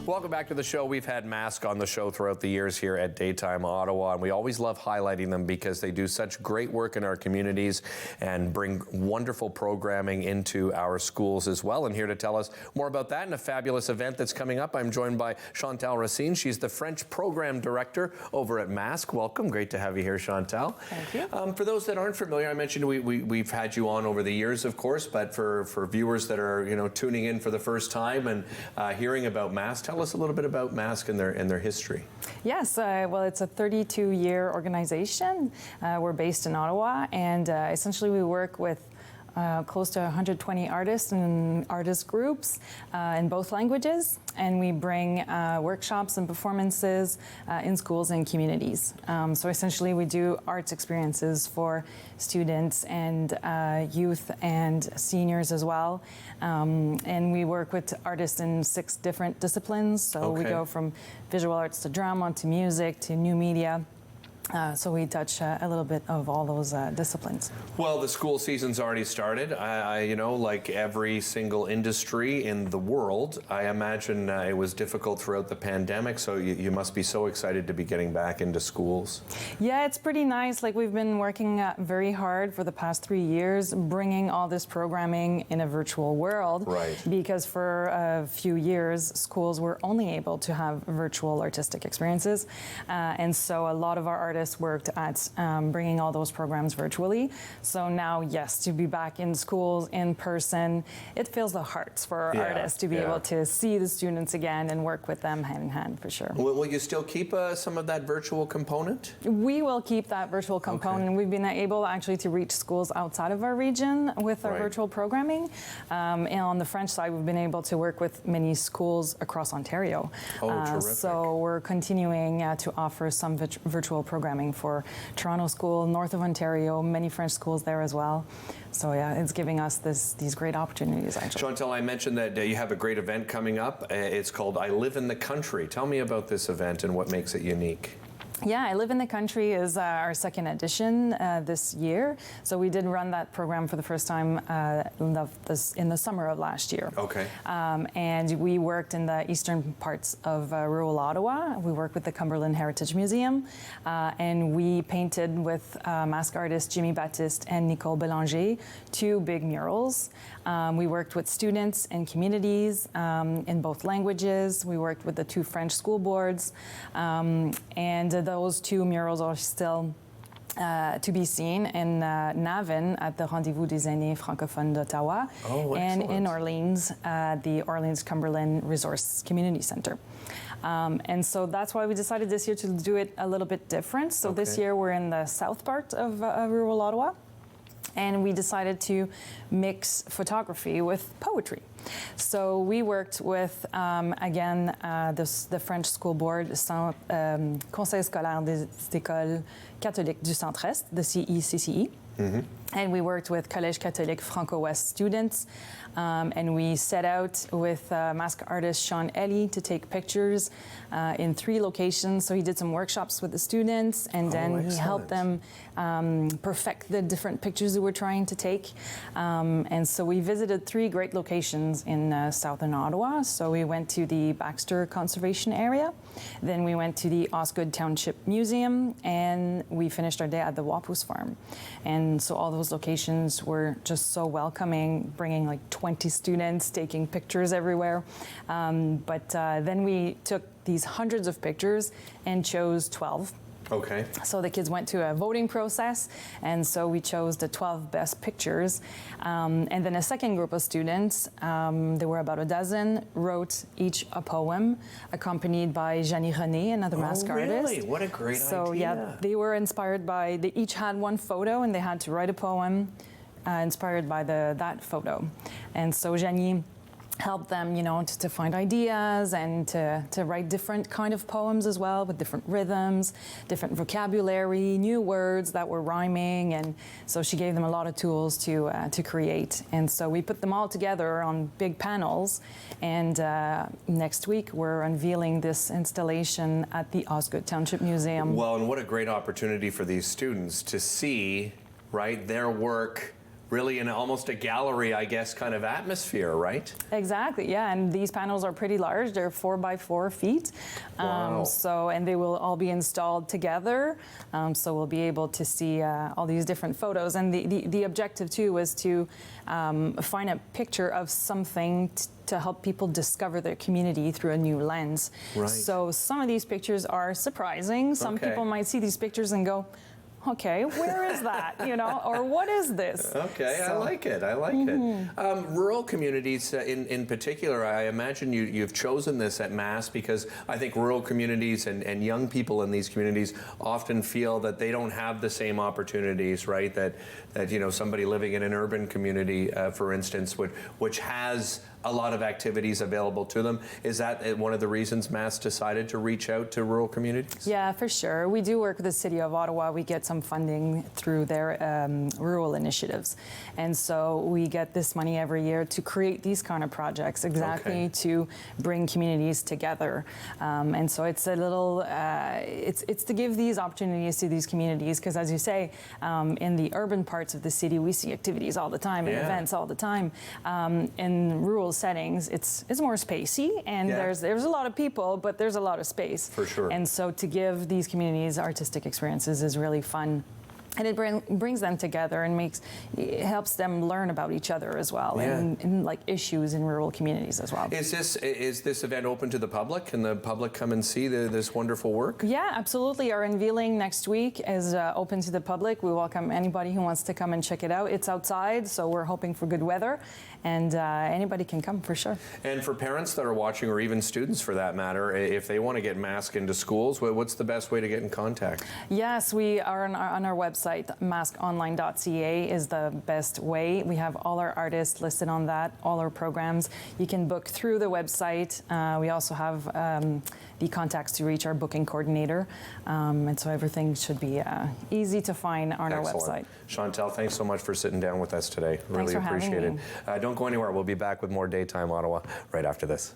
Welcome back to the show. We've had MASC on the show throughout the years here at Daytime Ottawa, and we always love highlighting them because they do such great work in our communities and bring wonderful programming into our schools as well. And here to tell us more about that and a fabulous event that's coming up, I'm joined by Chantal Racine. She's the French Program Director over at MASC. Welcome. Great to have you here, Chantal. Thank you. For those that aren't familiar, I mentioned we've had you on over the years, of course, but for viewers that are tuning in for the first time and hearing about MASC, tell us a little bit about MASC and their history. Yes, well, it's a 32-year organization. We're based in Ottawa, and essentially we work with close to 120 artists and artist groups in both languages, and we bring workshops and performances in schools and communities. So essentially we do arts experiences for students and youth and seniors as well, and we work with artists in 6 different disciplines. So we go from visual arts to drama to music to new media. So we touch a little bit of all those disciplines. Well, the school season's already started. Like every single industry in the world, I imagine it was difficult throughout the pandemic, so you must be so excited to be getting back into schools. Yeah, it's pretty nice. Like, we've been working very hard for the past 3 years, bringing all this programming in a virtual world. Right. Because for a few years, schools were only able to have virtual artistic experiences. And so a lot of our artists worked at bringing all those programs virtually. So now, yes, to be back in schools in person, it fills the hearts for our artists to be able to see the students again and work with them hand in hand, for sure. Will you still keep some of that virtual component? We will keep that virtual component. Okay. We've been able actually to reach schools outside of our region with our virtual programming. And on the French side, we've been able to work with many schools across Ontario. Oh, terrific. So we're continuing to offer some virtual programming for Toronto School, north of Ontario, many French schools there as well. So yeah, it's giving us these great opportunities, actually. Chantal, I mentioned that you have a great event coming up. It's called I Live in the Country. Tell me about this event and what makes it unique. Yeah, I Live in the Country is our second edition this year. So we did run that program for the first time in the summer of last year. Okay. And we worked in the eastern parts of rural Ottawa. We worked with the Cumberland Heritage Museum, and we painted with MASC artists Jimmy Baptiste and Nicole Bélanger 2 big murals. We worked with students and communities in both languages. We worked with the 2 French school boards, and those 2 murals are still to be seen in Navin at the Rendez-vous des Aînés Francophones d'Ottawa, and in Orleans, the Orleans Cumberland Resource Community Center. And so that's why we decided this year to do it a little bit different. So this year we're in the south part of rural Ottawa, and we decided to mix photography with poetry. So we worked with, again, the French school board, Conseil scolaire des écoles catholiques du Centre-Est, the CECCE. Mm-hmm. And we worked with Collège Catholique Franco-Ouest students, and we set out with MASC artist Sean Ellie to take pictures in 3 locations. So he did some workshops with the students, and then he helped them perfect the different pictures that we're trying to take. And so we visited 3 great locations in southern Ottawa. So we went to the Baxter Conservation Area, then we went to the Osgood Township Museum, and we finished our day at the Wapus Farm. And so all those locations were just so welcoming, bringing like 20 students, taking pictures everywhere. But then we took these hundreds of pictures and chose 12. Okay. So the kids went to a voting process, and so we chose the 12 best pictures. And then a second group of students, there were about a dozen, wrote each a poem, accompanied by Janie René, another MASC artist. Really? What a great idea. So yeah, they were inspired by, they each had 1 photo, and they had to write a poem inspired by that photo. And so Janie help them, to find ideas and to write different kind of poems as well, with different rhythms, different vocabulary, new words that were rhyming, and so she gave them a lot of tools to create. And so we put them all together on big panels, and next week we're unveiling this installation at the Osgood Township Museum. Well, and what a great opportunity for these students to see, right, their work really in almost a gallery, I guess, kind of atmosphere, right? Exactly, yeah, and these panels are pretty large. They're 4 by 4 feet. Wow. And they will all be installed together. So we'll be able to see all these different photos. And the objective too was to find a picture of something to help people discover their community through a new lens. Right. So some of these pictures are surprising. Some Okay. people might see these pictures and go, okay, where is that? Or what is this? Okay, I So- like it. I like it. Rural communities, in particular, I imagine you've chosen this at MASC because I think rural communities and young people in these communities often feel that they don't have the same opportunities, right? That somebody living in an urban community, for instance, which has a lot of activities available to them. Is that one of the reasons MASC decided to reach out to rural communities? Yeah, for sure. We do work with the City of Ottawa. We get some funding through their rural initiatives. And so we get this money every year to create these kind of projects, exactly to bring communities together. And so it's a little, it's to give these opportunities to these communities, because as you say, in the urban parts of the city, we see activities all the time and events all the time. In rural settings, it's more spacey, and there's a lot of people, but there's a lot of space. For sure. And so to give these communities artistic experiences is really fun. And it brings them together and it helps them learn about each other as well, and like issues in rural communities as well. Is this event open to the public? Can the public come and see this wonderful work? Yeah, absolutely. Our unveiling next week is open to the public. We welcome anybody who wants to come and check it out. It's outside, so we're hoping for good weather, and anybody can come for sure. And for parents that are watching, or even students for that matter, if they want to get MASC into schools, what's the best way to get in contact? Yes, we are on our website. masconline.ca is the best way. We have all our artists listed on that, all our programs. You can book through the website. We also have the contacts to reach our booking coordinator. And so everything should be easy to find on our website. Chantal, thanks so much for sitting down with us today. Really for having appreciate me. it. Don't go anywhere. We'll be back with more Daytime Ottawa right after this.